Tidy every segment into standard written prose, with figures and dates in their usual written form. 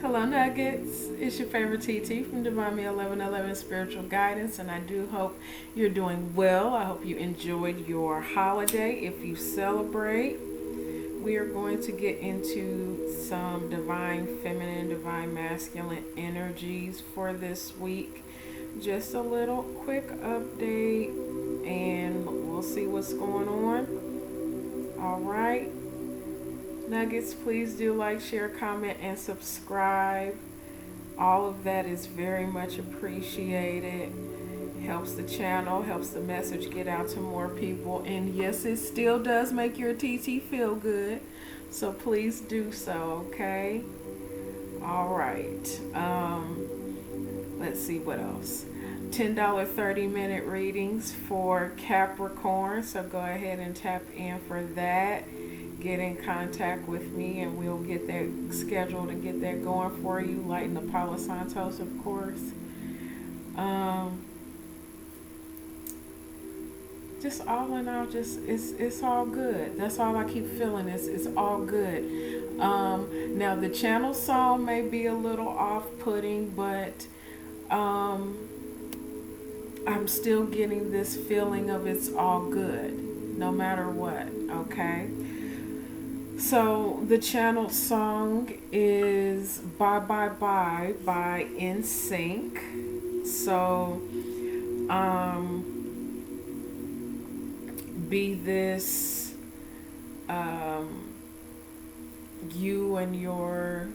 Hello, Nuggets. It's your favorite TT from Divine Me 1111 Spiritual Guidance, and I do hope you're doing well. I hope you enjoyed your holiday. If you celebrate, we are going to get into some divine feminine, divine masculine energies for this week. Just a little quick update, and we'll see what's going on. All right. Nuggets, please do like, share, comment, and subscribe. All of that is very much appreciated. Helps the channel, helps the message get out to more people. And yes, it still does make your TT feel good. So please do so, okay? All right. Let's see what else. $10 30-minute readings for Capricorn. So go ahead and tap in for that. Get in contact with me and we'll get that scheduled and get that going for you. Lighten the Palo Santos, of course. Just all in all, just it's all good. That's all I keep feeling. It's all good. Now the channel song may be a little off-putting, but I'm still getting this feeling of it's all good, no matter what. Okay. So the channeled song is Bye Bye Bye by NSYNC. So be this you and your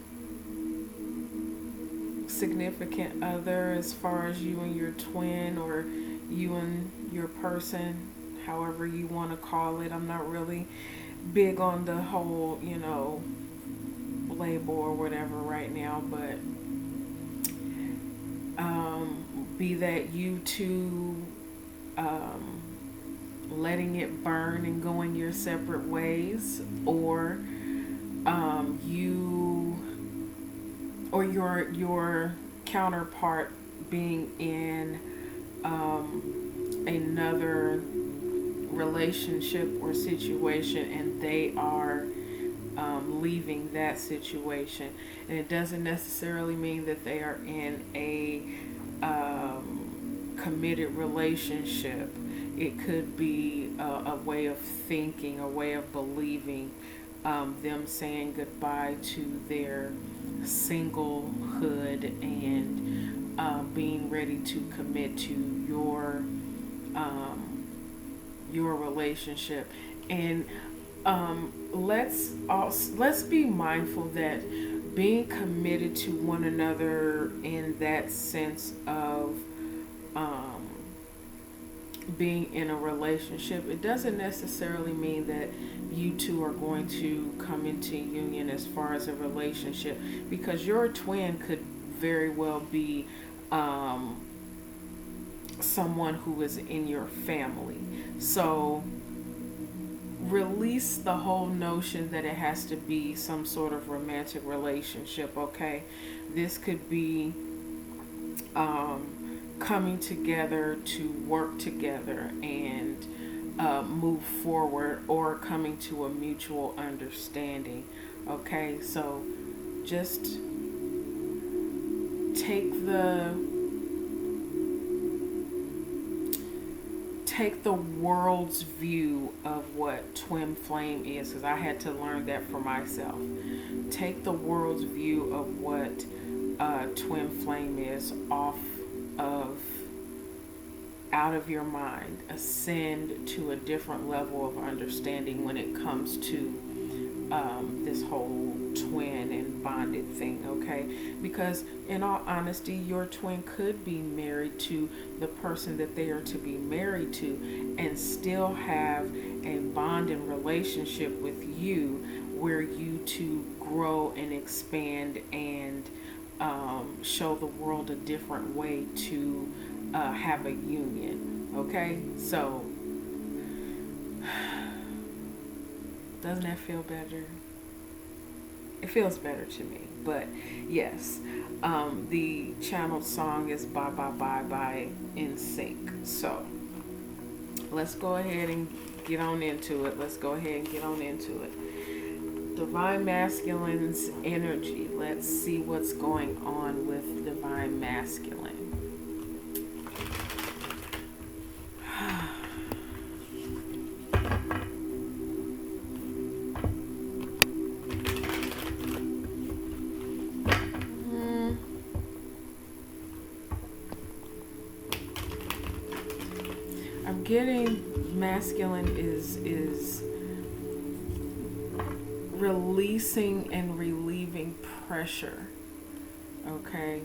significant other, as far as you and your twin, or you and your person, however you want to call it. I'm not really big on the whole, label or whatever right now, but be that you two letting it burn and going your separate ways, or you or your counterpart being in another relationship or situation, and they are leaving that situation. And it doesn't necessarily mean that they are in a committed relationship. It could be a way of thinking, a way of believing, them saying goodbye to their singlehood and being ready to commit to your relationship. And let's be mindful that being committed to one another in that sense of being in a relationship, it doesn't necessarily mean that you two are going to come into union as far as a relationship, because your twin could very well be someone who is in your family. So release the whole notion that it has to be some sort of romantic relationship, okay? This could be coming together to work together and move forward, or coming to a mutual understanding, okay? So just take the world's view of what twin flame is, because I had to learn that for myself. Take the world's view of what twin flame is out of your mind. Ascend to a different level of understanding when it comes to this whole twin and bonded thing, okay? Because in all honesty, your twin could be married to the person that they are to be married to and still have a bonding relationship with you, where you two grow and expand and show the world a different way to have a union, okay? So doesn't that feel better? It feels better to me. But yes, the channeled song is Bye Bye Bye by NSYNC. So let's go ahead and get on into it. Divine Masculine's energy. Let's see what's going on with Divine Masculine. I'm getting masculine is releasing and relieving pressure. Okay?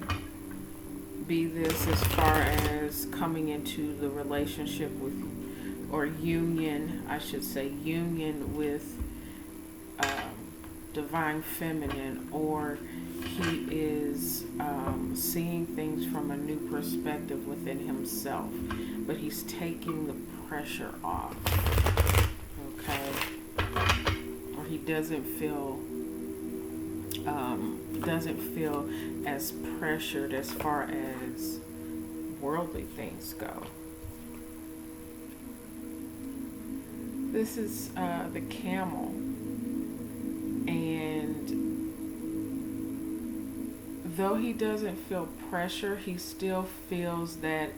Be this as far as coming into the relationship with, or union, I should say, union with Divine Feminine, or he is seeing things from a new perspective within himself, but he's taking the pressure off. Okay? Or he doesn't feel as pressured as far as worldly things go. This is the camel, and though he doesn't feel pressure, he still feels that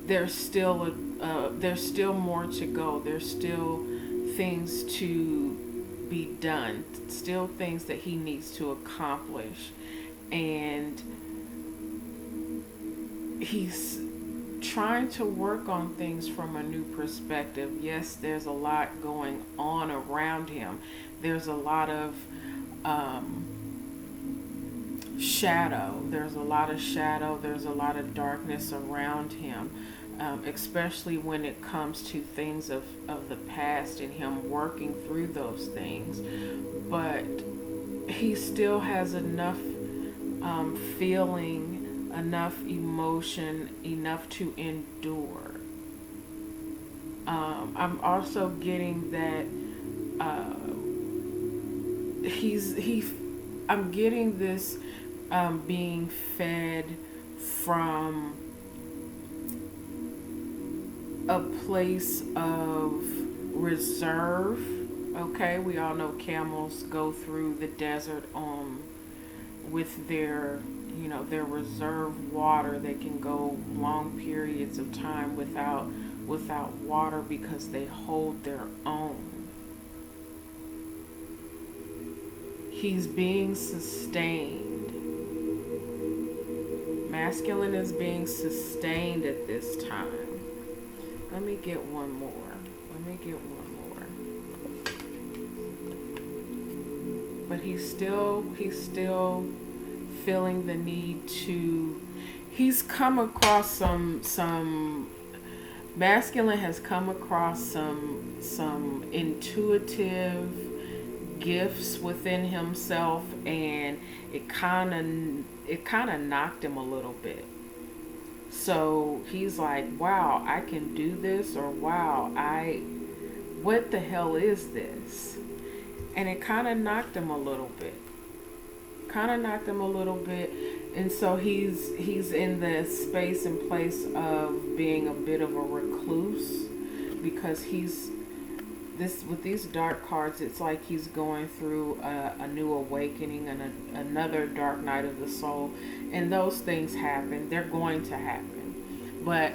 there's still more to go. There's still things to be done, still things that he needs to accomplish, and he's trying to work on things from a new perspective. Yes, there's a lot going on around him. There's a lot of shadow. There's a lot of shadow. There's a lot of darkness around him, especially when it comes to things of the past and him working through those things. But he still has enough feeling, enough emotion, enough to endure. I'm also getting that I'm getting this being fed from a place of reserve. Okay, we all know camels go through the desert with their reserve water. They can go long periods of time without water because they hold their own. He's being sustained. Masculine is being sustained at this time. Let me get one more. But he's still feeling the need to. He's come across some. Masculine has come across some intuitive gifts within himself, and it kind of knocked him a little bit. So he's like, wow, I can do this, or wow, what the hell is this? And it kind of knocked him a little bit. And so he's in the space and place of being a bit of a recluse, because with these dark cards, it's like he's going through a new awakening and another dark night of the soul. And those things happen. They're going to happen. But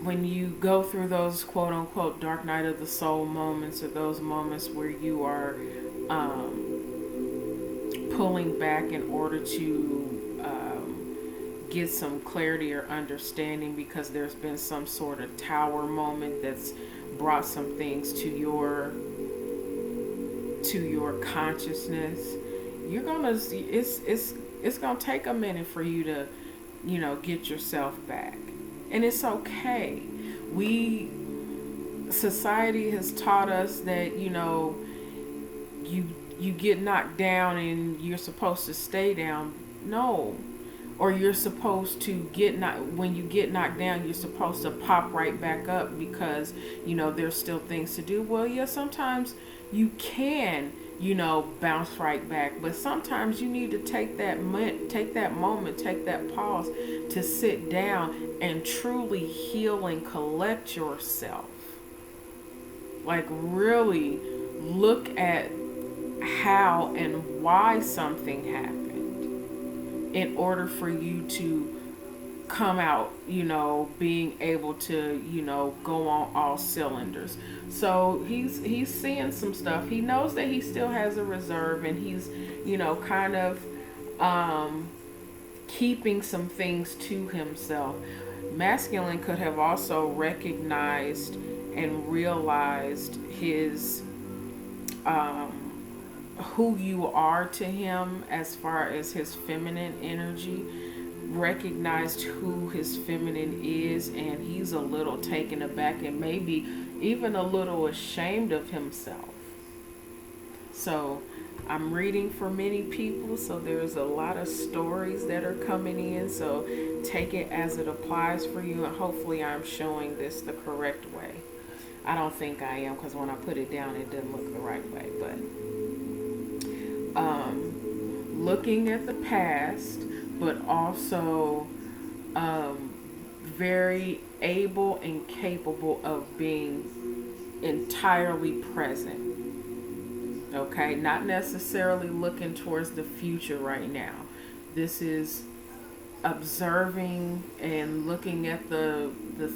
when you go through those quote unquote dark night of the soul moments, or those moments where you are pulling back in order to get some clarity or understanding, because there's been some sort of tower moment that's brought some things to your consciousness, you're gonna it's gonna take a minute for you to get yourself back. And it's okay. Society has taught us that you get knocked down and you're supposed to stay down. No. Or you're supposed to when you get knocked down, you're supposed to pop right back up because there's still things to do. Well, yeah, sometimes you can bounce right back, but sometimes you need to take that moment, take that pause to sit down and truly heal and collect yourself. Like really look at how and why something happened in order for you to come out, being able to, go on all cylinders. So he's seeing some stuff. He knows that he still has a reserve, and he's, kind of keeping some things to himself. Masculine could have also recognized and realized his who you are to him as far as his feminine energy, recognized who his feminine is, and he's a little taken aback and maybe even a little ashamed of himself. So I'm reading for many people, so there's a lot of stories that are coming in, so take it as it applies for you, and hopefully I'm showing this the correct way. I don't think I am, because when I put it down it didn't look the right way, but looking at the past, but also very able and capable of being entirely present. Okay, not necessarily looking towards the future right now. This is observing and looking at the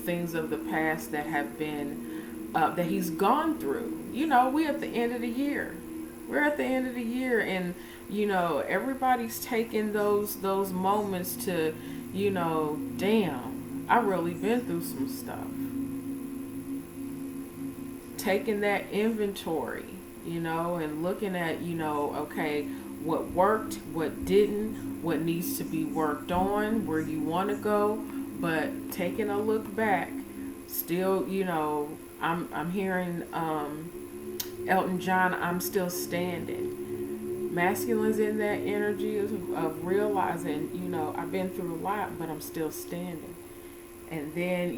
things of the past that have been that he's gone through. We're at the end of the year. And everybody's taking those moments to, damn, I really been through some stuff. Taking that inventory, and looking at, okay, what worked, what didn't, what needs to be worked on, where you want to go, but taking a look back, still, I'm hearing Elton John, I'm still standing. Masculine's in that energy of realizing, I've been through a lot, but I'm still standing. And then,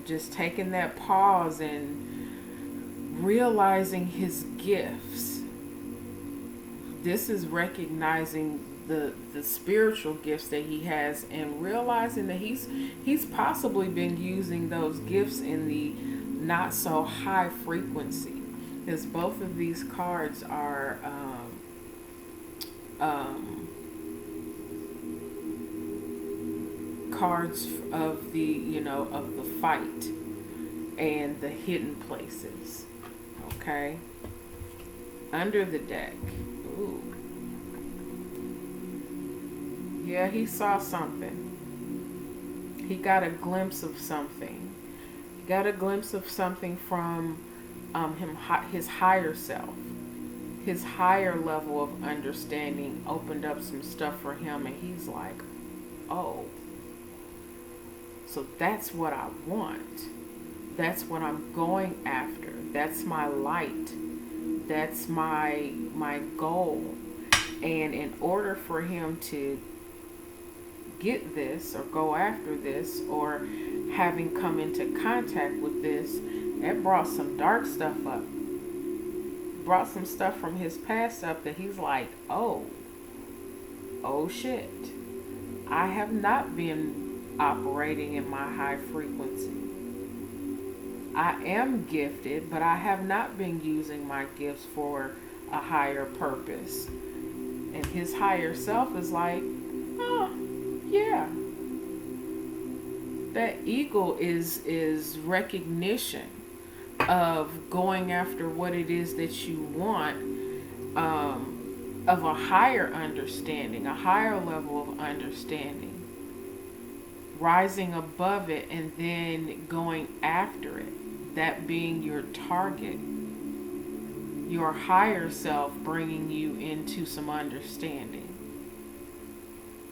just taking that pause and realizing his gifts. This is recognizing the spiritual gifts that he has, and realizing that he's possibly been using those gifts in the not so high frequency, because both of these cards are cards of the of the fight and the hidden places. Okay, under the deck. Ooh. Yeah, he saw something. He got a glimpse of something. He got a glimpse of something from his higher self. His higher level of understanding opened up some stuff for him, and he's like, oh, so that's what I want. That's what I'm going after. That's my light. That's my goal. And in order for him to get this or go after this, or having come into contact with this, it brought some dark stuff up. Brought some stuff from his past up that he's like, oh shit. I have not been operating in my high frequency. I am gifted, but I have not been using my gifts for a higher purpose. And his higher self is like, oh, yeah. That eagle is recognition of going after what it is that you want, of a higher understanding, a higher level of understanding. Rising above it and then going after it. That being your target. Your higher self bringing you into some understanding.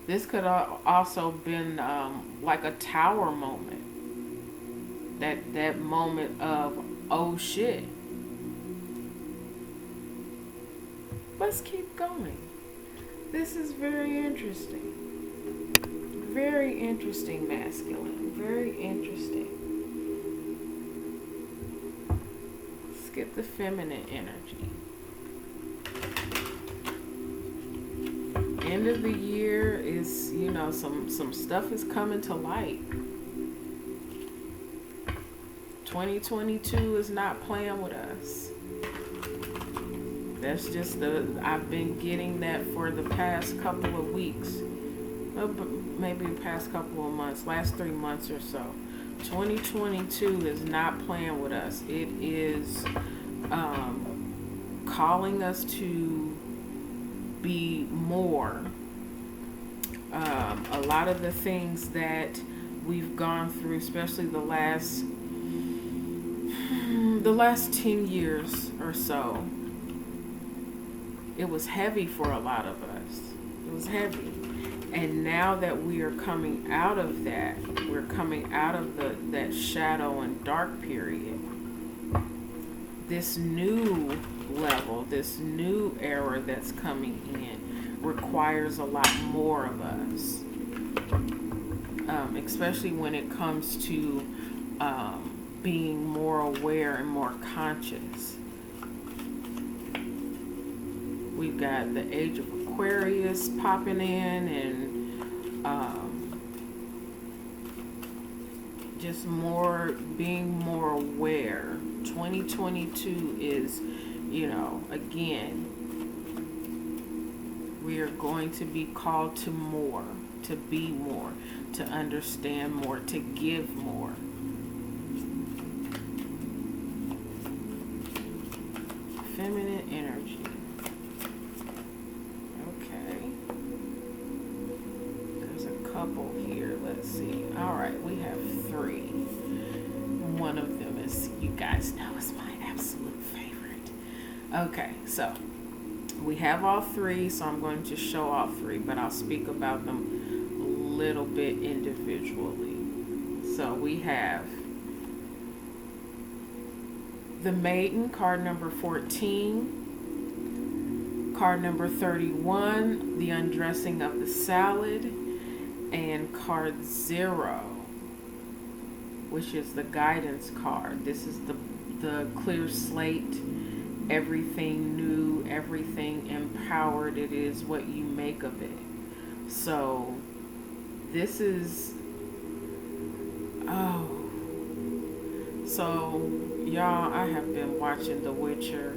This could also been like a tower moment. That moment of, oh shit. Let's keep going. This is very interesting. Very interesting, masculine. Very interesting. Let's get the feminine energy. End of the year is, some stuff is coming to light. 2022 is not playing with us. That's just I've been getting that for the past couple of weeks. Maybe the past couple of months, last 3 months or so. 2022 is not playing with us. It is calling us to be more. A lot of the things that we've gone through, especially the last 10 years or so, it was heavy for a lot of us. It was heavy. And now that we are coming out of that, we're coming out of that shadow and dark period. This new level, this new era that's coming in requires a lot more of us. Especially when it comes to being more aware and more conscious. We've got the age of Aquarius popping in, and just being more aware. 2022 is, again, we are going to be called to more, to be more, to understand more, to give more. Feminine energy. Couple here. Let's see. All right, we have 3. One of them is, you guys know, is my absolute favorite. Okay, so we have all 3, so I'm going to show all 3, but I'll speak about them a little bit individually. So we have the Maiden, card number 14, card number 31, the Undressing of the Salad, and card 0, which is the guidance card. This is the clear slate, everything new, everything empowered. It is what you make of it. So this is, so y'all, I have been watching The Witcher,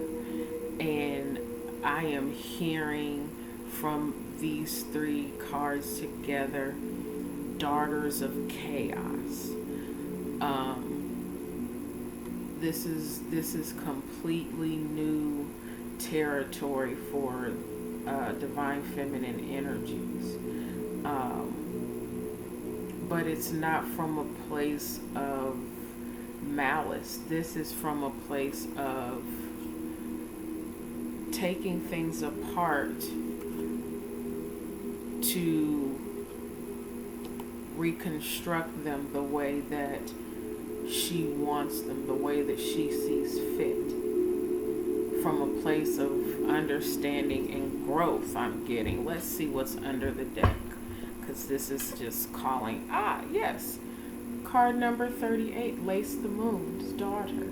and I am hearing from these 3 cards together, Daughters of Chaos. This is completely new territory for divine feminine energies. But it's not from a place of malice. This is from a place of taking things apart to reconstruct them the way that she wants them, the way that she sees fit. From a place of understanding and growth, I'm getting. Let's see what's under the deck, because this is just calling. Yes. Card number 38, Lace the Moon's daughter.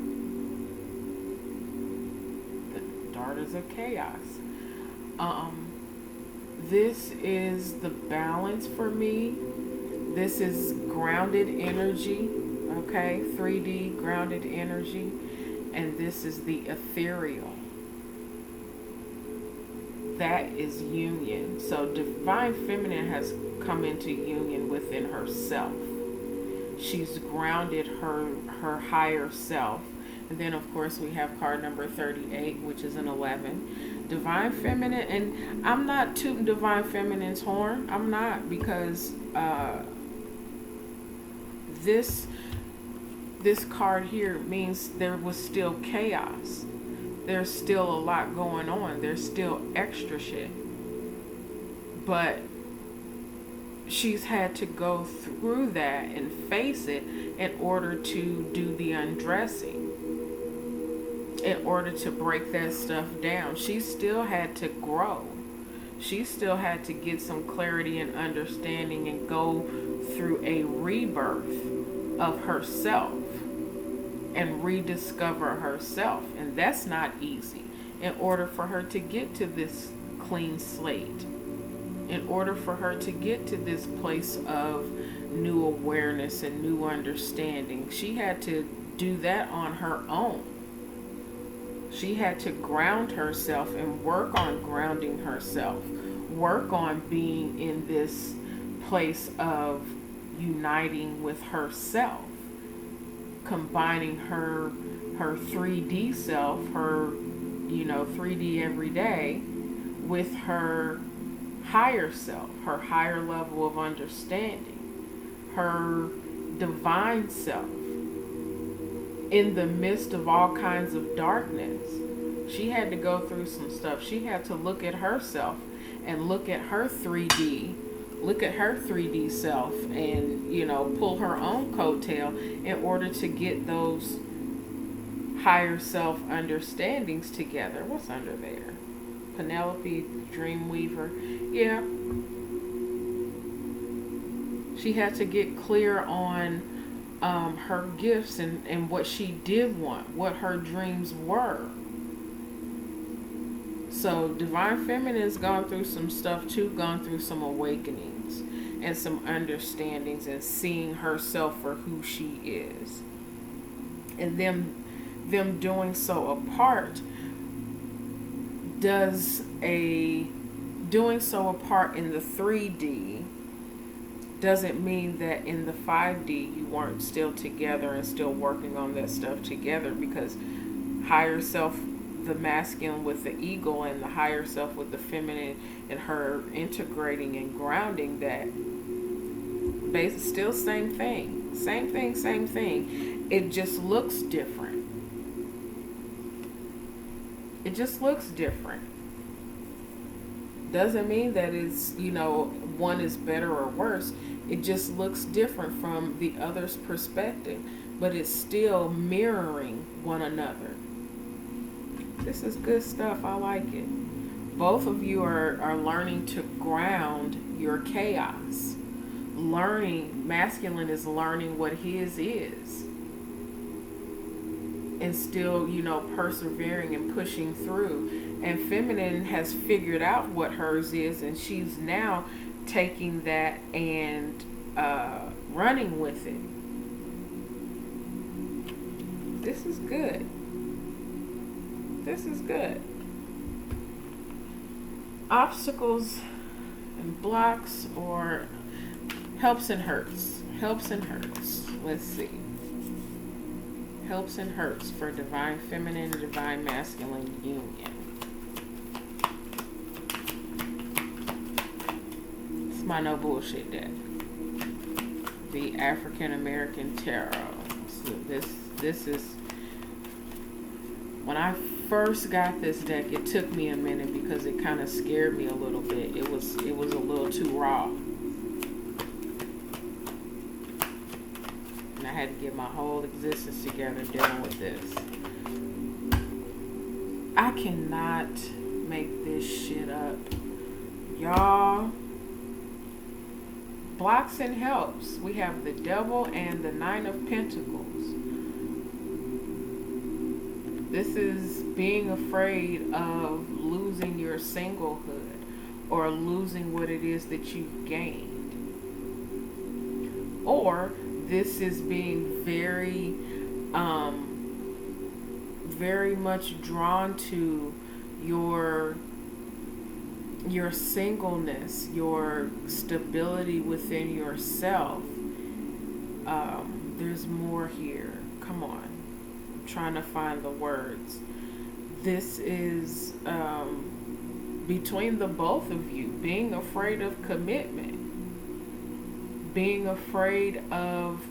The Daughters of Chaos. This is the balance for me. This is grounded energy, okay? 3D grounded energy. And this is the ethereal. That is union. So divine feminine has come into union within herself. She's grounded her higher self. And then, of course, we have card number 38, which is an 11. Divine feminine, and I'm not tooting divine feminine's horn. I'm not, because this card here means there was still chaos. There's still a lot going on. There's still extra shit. But she's had to go through that and face it in order to do the undressing, in order to break that stuff down. She still had to grow. She still had to get some clarity and understanding and go through a rebirth of herself and rediscover herself. And that's not easy. In order for her to get to this clean slate, in order for her to get to this place of new awareness and new understanding, she had to do that on her own. She had to ground herself and work on grounding herself, work on being in this place of uniting with herself, combining her 3D self, her 3D every day, with her higher self, her higher level of understanding, her divine self. In the midst of all kinds of darkness, she had to go through some stuff. She had to look at herself and look at her 3D self, and pull her own coattail in order to get those higher self understandings together. What's under there? Penelope, Dreamweaver. Yeah. She had to get clear on her gifts and what she did want, what her dreams were. So Divine Feminine's gone through some stuff too, gone through some awakenings and some understandings and seeing herself for who she is. And them doing so apart doing so apart in the 3D doesn't mean that in the 5D you weren't still together and still working on that stuff together, because higher self, the masculine with the eagle, and the higher self with the feminine, and her integrating and grounding that, still same thing. It just looks different. It just looks different. Doesn't mean that it's, one is better or worse. It just looks different from the other's perspective, but it's still mirroring one another. This is good stuff. I like it. Both of you are learning to ground your chaos. Masculine is learning what his is. And still, persevering and pushing through. And feminine has figured out what hers is, and she's now taking that and running with it. This is good. This is good. Obstacles and blocks, or helps and hurts. Helps and hurts. Let's see. Helps and hurts for Divine Feminine and Divine Masculine union. It's my no bullshit deck. The African American Tarot. So this is, when I first got this deck, it took me a minute because it kind of scared me a little bit. It was a little too raw. I had to get my whole existence together dealing with this. I cannot make this shit up. Y'all. Blocks and helps. We have the Devil and the Nine of Pentacles. This is being afraid of losing your singlehood or losing what it is that you've gained. Or this is being very, very much drawn to your singleness, your stability within yourself. There's more here. Come on. I'm trying to find the words. This is between the both of you, being afraid of commitment. Being afraid of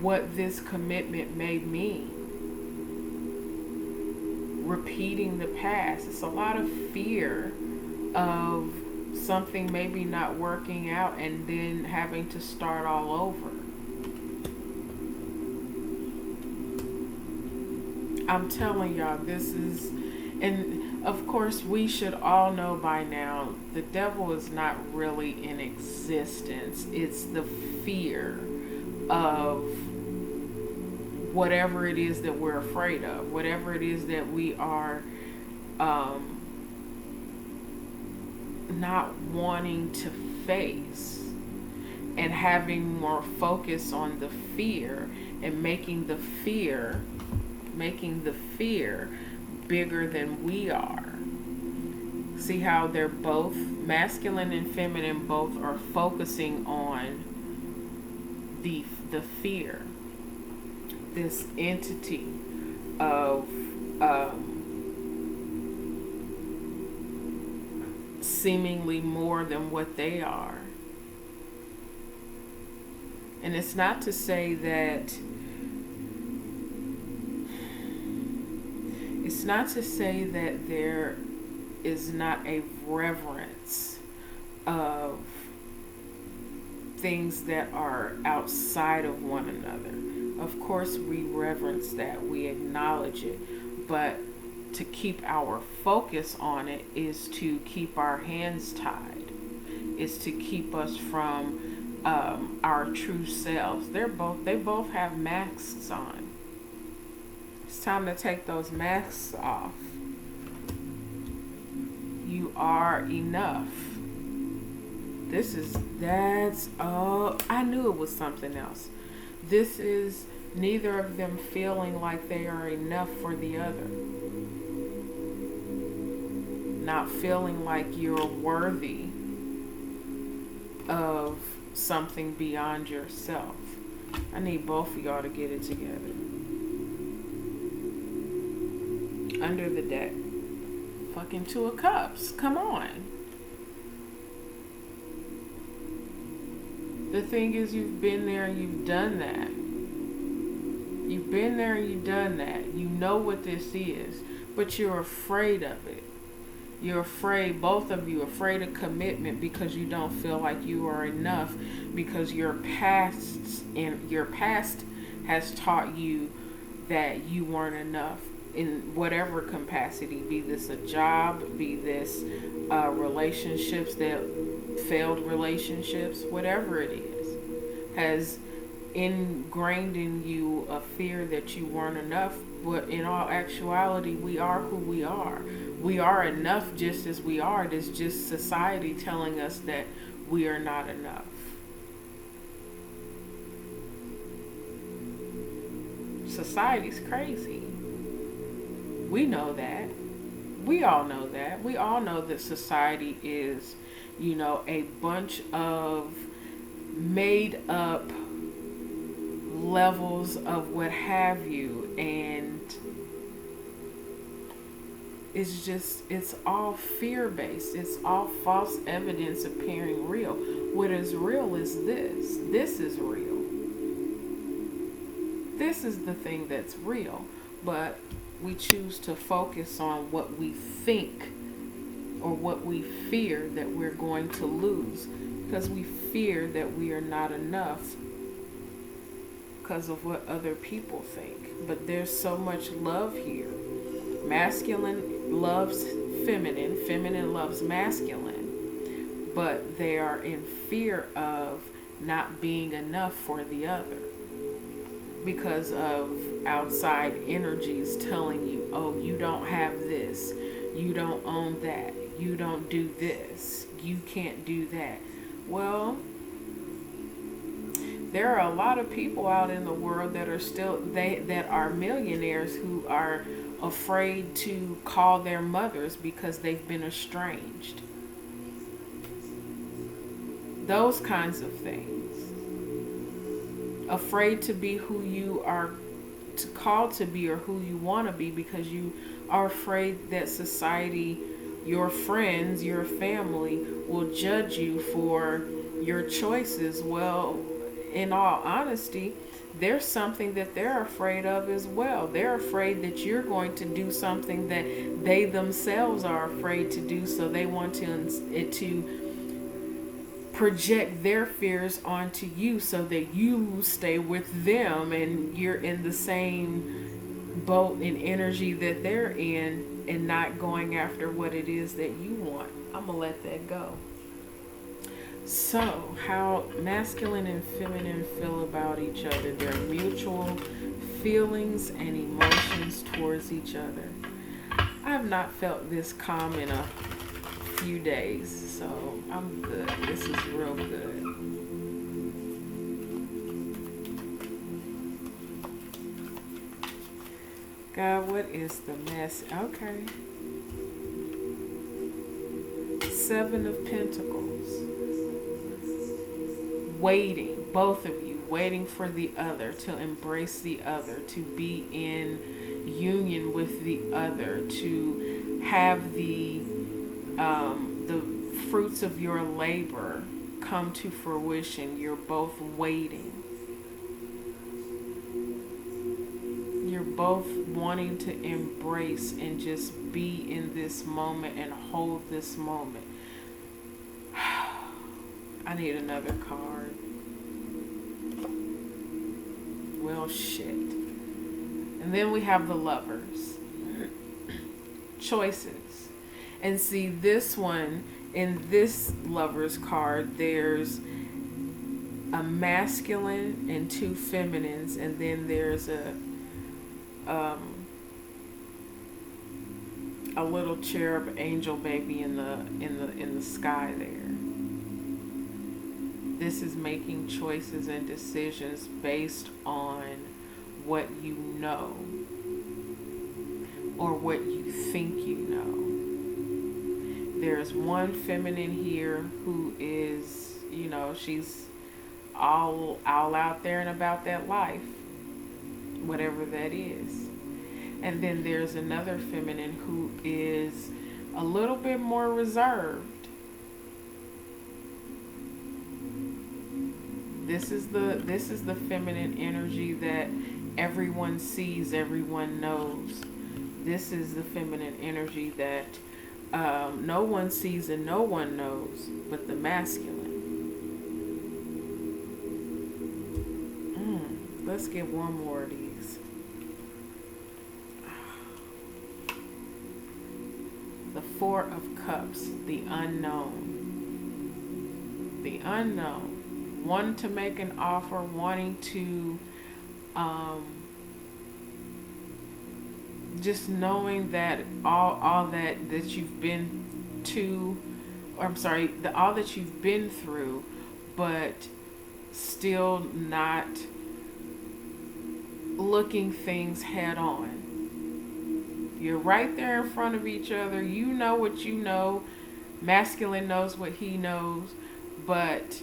what this commitment may mean. Repeating the past. It's a lot of fear of something maybe not working out and then having to start all over. I'm telling y'all, this is, and of course we should all know by now, the devil is not really in existence. It's the fear of whatever it is that we're afraid of, whatever it is that we are not wanting to face, and having more focus on the fear and making the fear bigger than we are. See how they're both, masculine and feminine, both are focusing on the fear, this entity of seemingly more than what they are. And it's not to say that there is not a reverence of things that are outside of one another. Of course, we reverence that, we acknowledge it, but to keep our focus on it is to keep our hands tied, is to keep us from our true selves. They both have masks on. It's time to take those masks off. You are enough. I knew it was something else. This is neither of them feeling like they are enough for the other. Not feeling like you're worthy of something beyond yourself. I need both of y'all to get it together. Under the deck. Fucking Two of Cups. Come on. The thing is, you've been there and you've done that. You've been there and you've done that. You know what this is, but you're afraid of it. You're afraid, both of you, afraid of commitment because you don't feel like you are enough, because your past has taught you that you weren't enough in whatever capacity, be this a job, be this relationships that failed relationships, whatever it is, has ingrained in you a fear that you weren't enough. But in all actuality, we are who we are. We are enough just as we are. It is just society telling us that we are not enough. Society's crazy. We know that. We all know that. We all know that society is, a bunch of made up levels of what have you, and it's all fear-based. It's all false evidence appearing real. What is real is this. This is real. This is the thing that's real. But we choose to focus on what we think or what we fear that we're going to lose, because we fear that we are not enough because of what other people think. But there's so much love here. Masculine loves feminine, feminine loves masculine, but they are in fear of not being enough for the other because of outside energies telling you, oh, you don't have this, you don't own that, you don't do this, you can't do that. Well, there are a lot of people out in the world that are that are millionaires who are afraid to call their mothers because they've been estranged. Those kinds of things. Afraid to be who you are called to be or who you want to be because you are afraid that society, your friends, your family will judge you for your choices. Well, in all honesty, there's something that they're afraid of as well. They're afraid that you're going to do something that they themselves are afraid to do, so they want to project their fears onto you so that you stay with them and you're in the same boat and energy that they're in and not going after what it is that you want. I'm gonna let that go. So, how masculine and feminine feel about each other, their mutual feelings and emotions towards each other. I have not felt this calm in a few days, so I'm good. This is real good. God, what is the mess? Okay. Seven of Pentacles. Waiting, both of you, waiting for the other, to embrace the other, to be in union with the other, to have the fruits of your labor come to fruition. You're both waiting. You're both wanting to embrace and just be in this moment and hold this moment. I need another card. Well, shit. And then we have the Lovers. Choices. And see, this one, in this Lovers card, there's a masculine and two feminines, and then there's a little cherub angel baby in the sky there. This is making choices and decisions based on what you know or what you think you know. There's one feminine here who is, she's all out there and about that life, whatever that is. And then there's another feminine who is a little bit more reserved. This is the feminine energy that everyone sees, everyone knows. This is the feminine energy that no one sees and no one knows, but the masculine. Let's get one more of these. The Four of Cups, the unknown. The unknown. Wanting to make an offer, wanting to just knowing that all that you've been all that you've been through, but still not looking things head on. You're right there in front of each other. You know what you know. Masculine knows what he knows, but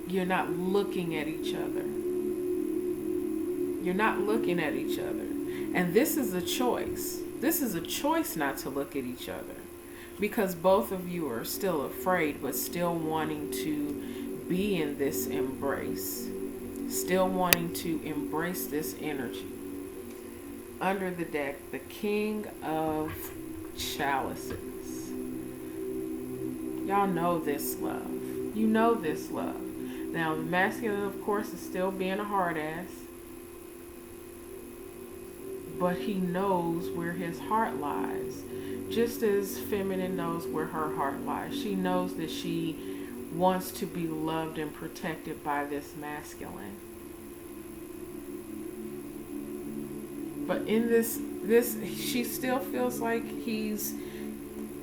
you're not looking at each other. You're not looking at each other. And this is a choice. This is a choice not to look at each other, because both of you are still afraid, but still wanting to be in this embrace. Still wanting to embrace this energy. Under the deck, the King of Chalices. Y'all know this love. You know this love. Now, the masculine, of course, is still being a hard ass. But he knows where his heart lies. Just as feminine knows where her heart lies. She knows that she wants to be loved and protected by this masculine. But in this, she still feels like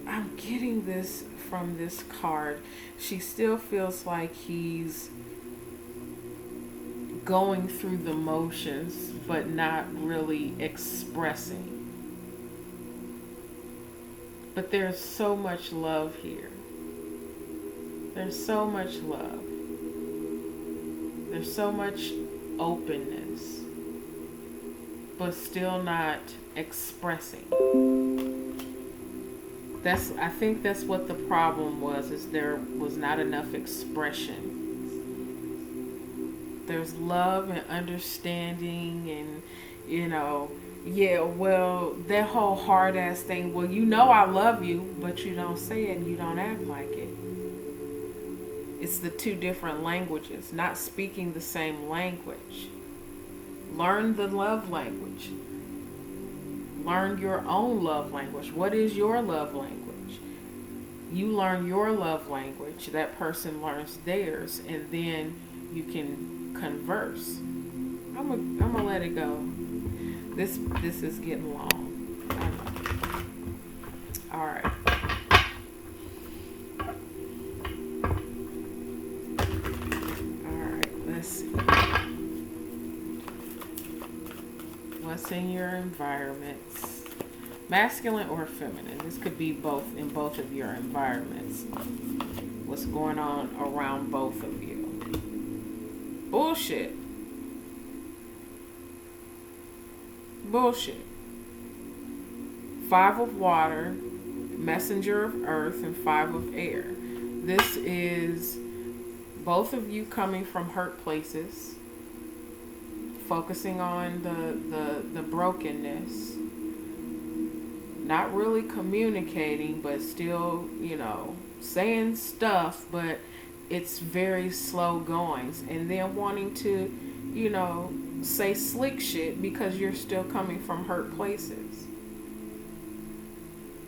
I'm getting this from this card. She still feels like he's going through the motions, but not really expressing. But there's so much love here. There's so much love. There's so much openness, but still not expressing. I think that's what the problem was, is there was not enough expression. There's love and understanding and, that whole hard ass thing. Well, I love you, but you don't say it and you don't act like it. It's the two different languages, not speaking the same language. Learn the love language. Learn your own love language. What is your love language? You learn your love language. That person learns theirs, and then you can converse. I'm gonna let it go. This is getting long. I know. All right. All right. Let's see. what's in your environments, masculine or feminine. This could be both in both of your environments. What's going on around both of you? Bullshit. Bullshit. 5 of water, messenger of earth, and 5 of air. This is both of you coming from hurt places, focusing on the brokenness, not really communicating, but still, saying stuff, but it's very slow goings, and then wanting to, say slick shit because you're still coming from hurt places.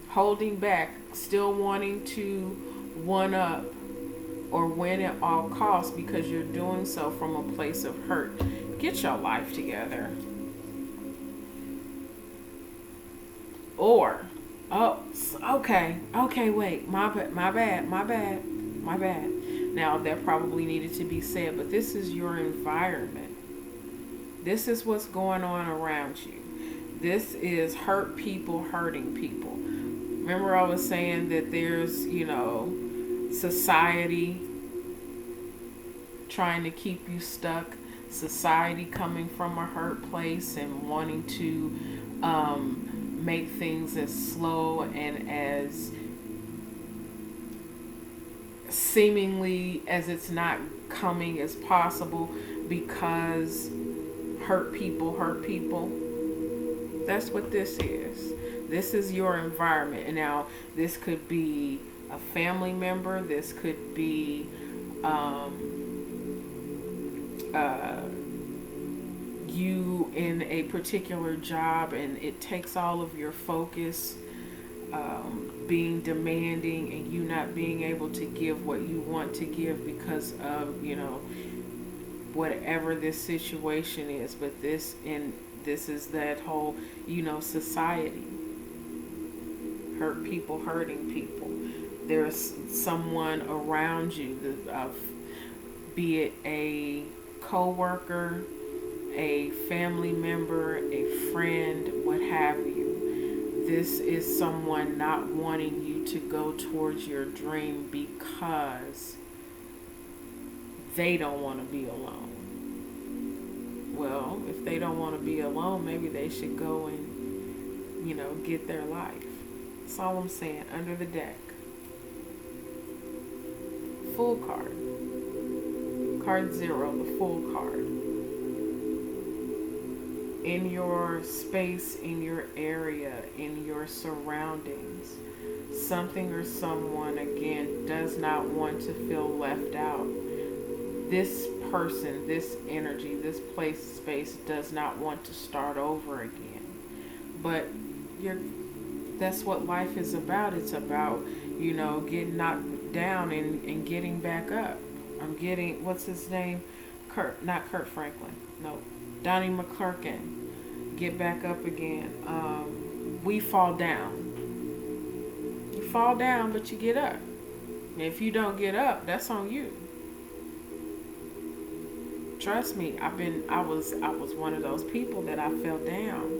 Holding back, still wanting to one up or win at all costs because you're doing so from a place of hurt. Get your life together. Or, okay, wait, my bad. Now, that probably needed to be said, but this is your environment. This is what's going on around you. This is hurt people hurting people. Remember I was saying that there's, society trying to keep you stuck, society coming from a hurt place and wanting to make things as slow and as seemingly as it's not coming as possible because hurt people. That's what this is. This is your environment. And now this could be a family member. This could be you in a particular job, and it takes all of your focus, being demanding, and you not being able to give what you want to give because of whatever this situation is. But this is that whole society, hurt people hurting people. There's someone around you, be it a co-worker, a family member, a friend, what have you. This is someone not wanting you to go towards your dream because they don't want to be alone. Well, if they don't want to be alone, maybe they should go and, get their life. That's all I'm saying. Under the deck. Full card. Card 0, the full card. In your space, in your area, in your surroundings, something or someone, again, does not want to feel left out. This person, this energy, this place, space does not want to start over again. But that's what life is about. It's about, getting knocked down and getting back up. I'm getting, what's his name? Not Kurt Franklin. No, Donnie McClurkin. Get back up again. We fall down. You fall down, but you get up. And if you don't get up, that's on you. Trust me, I was one of those people that I fell down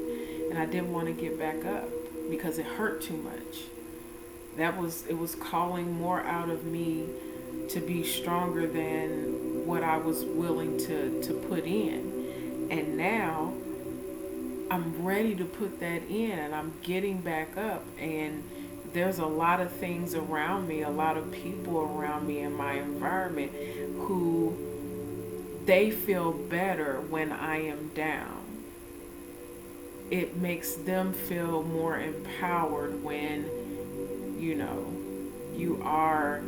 and I didn't want to get back up because it hurt too much. It was calling more out of me to be stronger than what I was willing to put in. And now I'm ready to put that in, and I'm getting back up, and there's a lot of things around me, a lot of people around me in my environment who they feel better when I am down. It makes them feel more empowered when, you are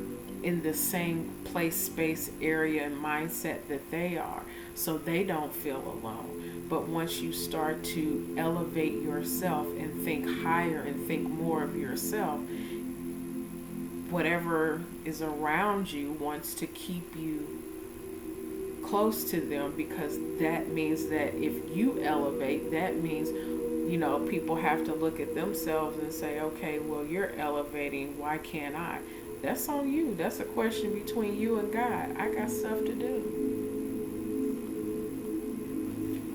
in the same place, space, area, and mindset that they are. So they don't feel alone. But once you start to elevate yourself and think higher and think more of yourself, whatever is around you wants to keep you close to them, because that means that if you elevate, that means, people have to look at themselves and say, okay, well, you're elevating, why can't I? That's on you. That's a question between you and God. I got stuff to do.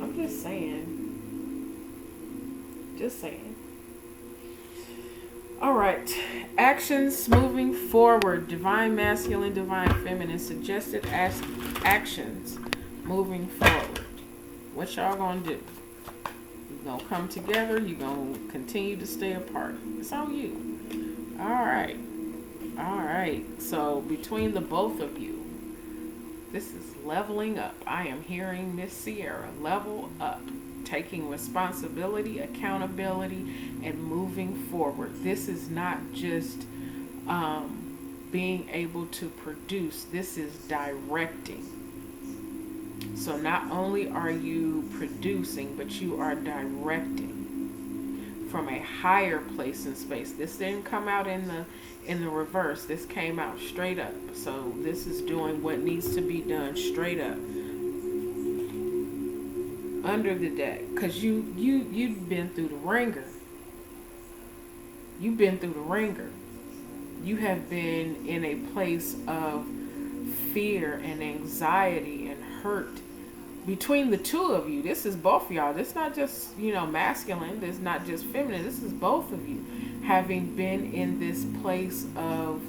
I'm just saying. Just saying. All right. Actions moving forward. Divine masculine, divine feminine. Suggested actions moving forward. What y'all gonna do? You gonna come together? You gonna continue to stay apart? It's on you. All right. All right. So between the both of you, this is leveling up. I am hearing Miss Sierra level up, taking responsibility, accountability, and moving forward. This is not just being able to produce. This is directing. So not only are you producing, but you are directing from a higher place in space. This didn't come out in the reverse. This came out straight up. So this is doing what needs to be done straight up under the deck, because you've been through the ringer. You've been through the ringer. You have been in a place of fear and anxiety and hurt. Between the two of you, this is both of y'all. This is not just, masculine. This is not just feminine. This is both of you having been in this place of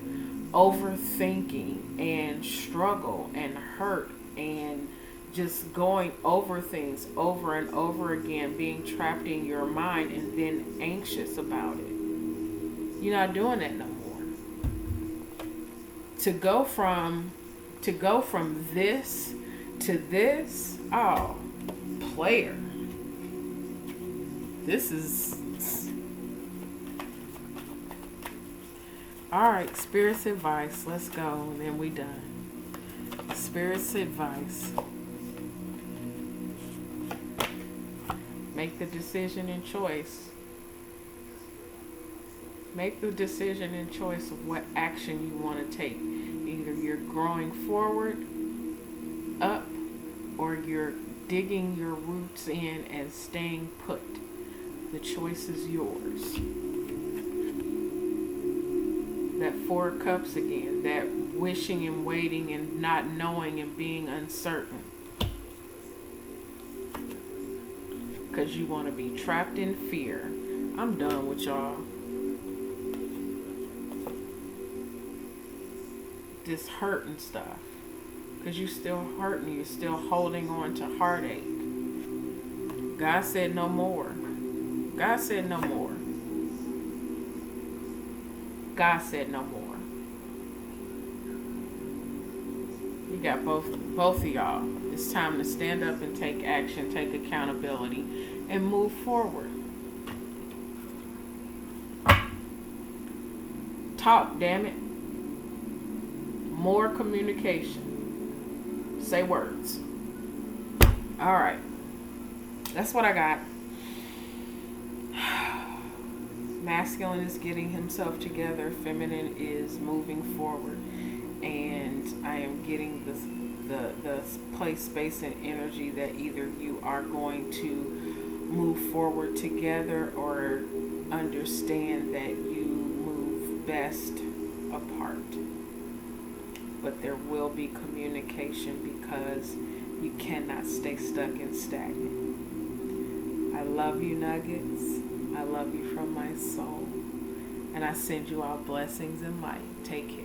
overthinking and struggle and hurt and just going over things over and over again, being trapped in your mind and then anxious about it. You're not doing that no more. To go from this to this, oh, player. This is all right. Spirit's advice. Let's go, and then we done. Spirit's advice. Make the decision and choice. Make the decision and choice of what action you want to take. Either you're growing forward, up, or you're digging your roots in and staying put. The choice is yours. That Four of Cups again. That wishing and waiting and not knowing and being uncertain. Because you want to be trapped in fear. I'm done with y'all. This hurt and stuff. Because you're still hurting. You're still holding on to heartache. God said no more. God said no more. God said no more. You got both of y'all. It's time to stand up and take action, take accountability, and move forward. Talk, damn it. More communication. Say words. All right. That's what I got. Masculine is getting himself together. Feminine is moving forward. And I am getting the place, space, and energy that either you are going to move forward together or understand that you move best apart. But there will be communication because you cannot stay stuck and stagnant. I love you, Nuggets. I love you from my soul. And I send you all blessings and light. Take care.